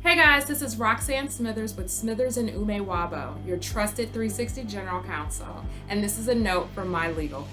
Hey guys, this is Roxann Smithers with Smithers and Ume-Nwagbo, your trusted 360 General Counsel, and this is a note from my Legalpad.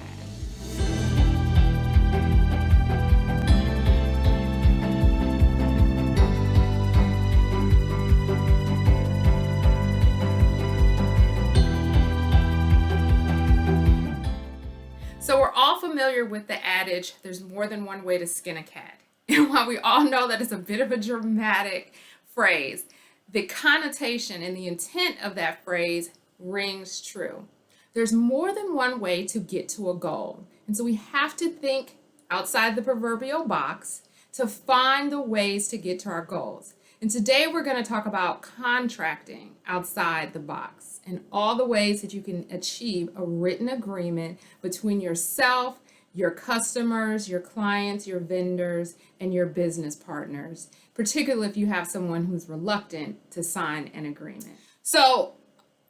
So we're all familiar with the adage, there's more than one way to skin a cat. And while we all know that it's a bit of a dramatic phrase, the connotation and the intent of that phrase rings true. There's more than one way to get to a goal. And so we have to think outside the proverbial box to find the ways to get to our goals. And today we're going to talk about contracting outside the box and all the ways that you can achieve a written agreement between yourself, your customers, your clients, your vendors, and your business partners, particularly if you have someone who's reluctant to sign an agreement. So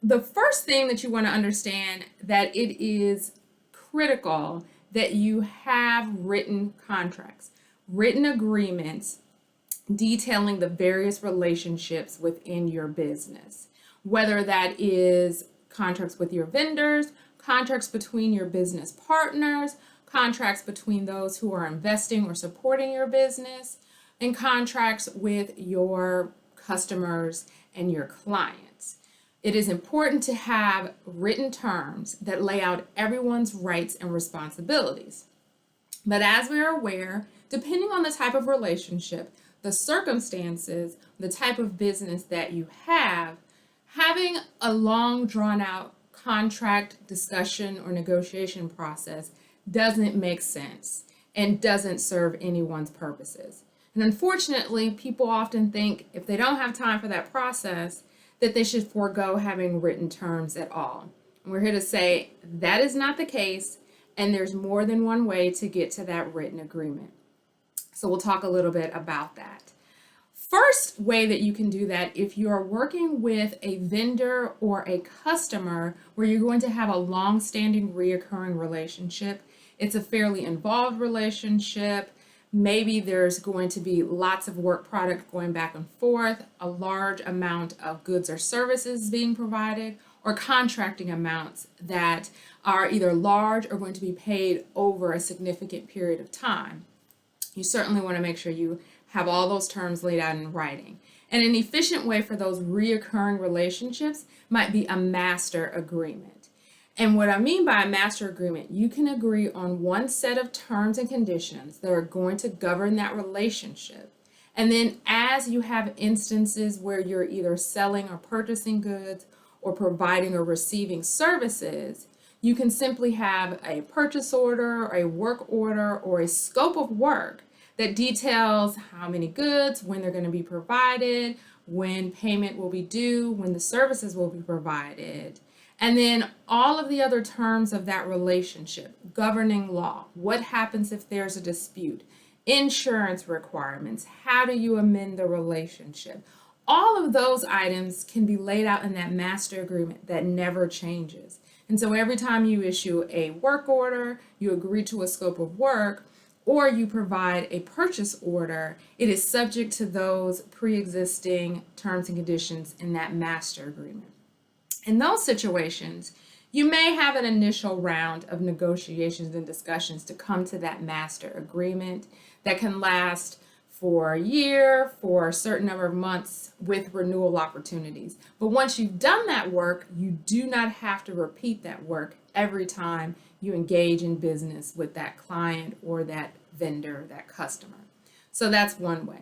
the first thing that you want to understand that it is critical that you have written contracts, written agreements detailing the various relationships within your business, whether that is contracts with your vendors, contracts between your business partners, contracts between those who are investing or supporting your business, and contracts with your customers and your clients. It is important to have written terms that lay out everyone's rights and responsibilities. But as we are aware, depending on the type of relationship, the circumstances, the type of business that you have, having a long drawn out contract discussion or negotiation process doesn't make sense and doesn't serve anyone's purposes. And unfortunately, people often think if they don't have time for that process, that they should forego having written terms at all. And we're here to say that is not the case, and there's more than one way to get to that written agreement. So we'll talk a little bit about that. First way that you can do that, if you are working with a vendor or a customer where you're going to have a long-standing reoccurring relationship, it's a fairly involved relationship. Maybe there's going to be lots of work product going back and forth, a large amount of goods or services being provided, or contracting amounts that are either large or going to be paid over a significant period of time. You certainly want to make sure you have all those terms laid out in writing. And an efficient way for those reoccurring relationships might be a master agreement. And what I mean by a master agreement, you can agree on one set of terms and conditions that are going to govern that relationship. And then as you have instances where you're either selling or purchasing goods or providing or receiving services, you can simply have a purchase order or a work order or a scope of work that details how many goods, when they're going to be provided, when payment will be due, when the services will be provided. And then all of the other terms of that relationship, governing law, what happens if there's a dispute, insurance requirements, how do you amend the relationship? All of those items can be laid out in that master agreement that never changes. And so every time you issue a work order, you agree to a scope of work, or you provide a purchase order, it is subject to those pre-existing terms and conditions in that master agreement. In those situations, you may have an initial round of negotiations and discussions to come to that master agreement that can last for a year, for a certain number of months with renewal opportunities. But once you've done that work, you do not have to repeat that work every time you engage in business with that client or that vendor, that customer. So that's one way.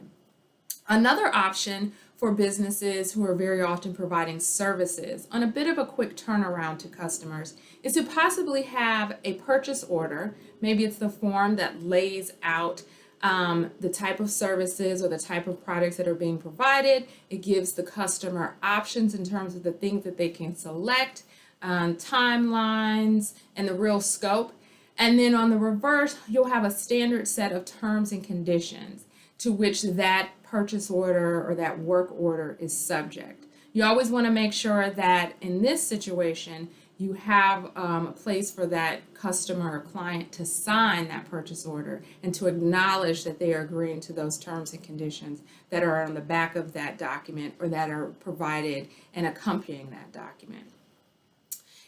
Another option for businesses who are very often providing services on a bit of a quick turnaround to customers is to possibly have a purchase order. Maybe it's the form that lays out the type of services or the type of products that are being provided. It gives the customer options in terms of the things that they can select, timelines, and the real scope. And then on the reverse, you'll have a standard set of terms and conditions to which that purchase order or that work order is subject. You always want to make sure that in this situation, you have a place for that customer or client to sign that purchase order and to acknowledge that they are agreeing to those terms and conditions that are on the back of that document or that are provided and accompanying that document.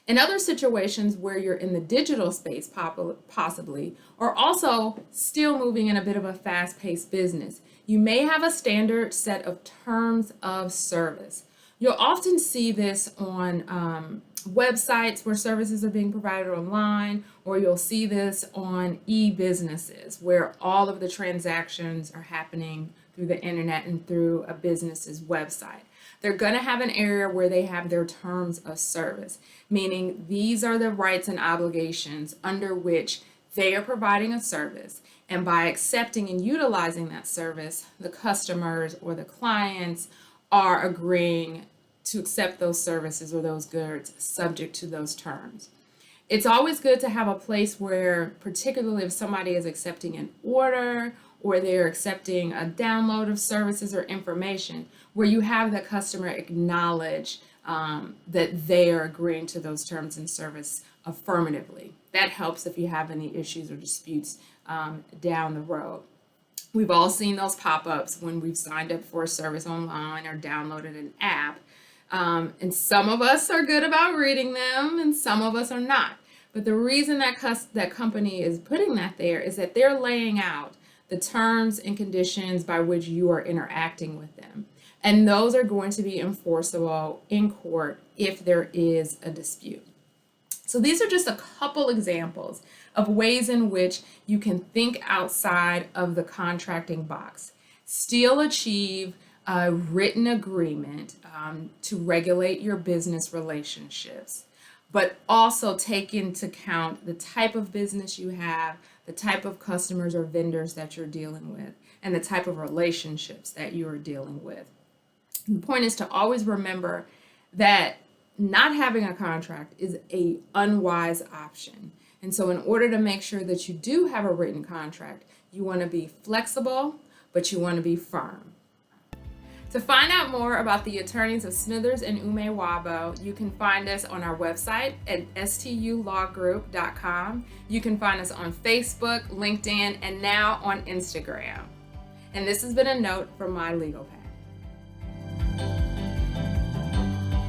In other situations where you're in the digital space, possibly, or also still moving in a bit of a fast-paced business, you may have a standard set of terms of service. You'll often see this on websites where services are being provided online, or you'll see this on e-businesses where all of the transactions are happening through the internet and through a business's website. They're going to have an area where they have their terms of service, meaning these are the rights and obligations under which they are providing a service. And by accepting and utilizing that service, the customers or the clients are agreeing to accept those services or those goods subject to those terms. It's always good to have a place where, particularly if somebody is accepting an order or they're accepting a download of services or information, where you have the customer acknowledge that they are agreeing to those terms and service affirmatively. That helps if you have any issues or disputes down the road. We've all seen those pop-ups when we've signed up for a service online or downloaded an app. And some of us are good about reading them and some of us are not. But the reason that company is putting that there is that they're laying out the terms and conditions by which you are interacting with them. And those are going to be enforceable in court if there is a dispute. So these are just a couple examples of ways in which you can think outside of the contracting box. Still achieve a written agreement to regulate your business relationships, but also take into account the type of business you have, the type of customers or vendors that you're dealing with, and the type of relationships that you are dealing with. The point is to always remember that not having a contract is an unwise option. And so in order to make sure that you do have a written contract, you want to be flexible, but you want to be firm. To find out more about the attorneys of Smithers and Ume-Nwagbo, you can find us on our website at stulawgroup.com. You can find us on Facebook, LinkedIn, and now on Instagram. And this has been a note from my Legalpad.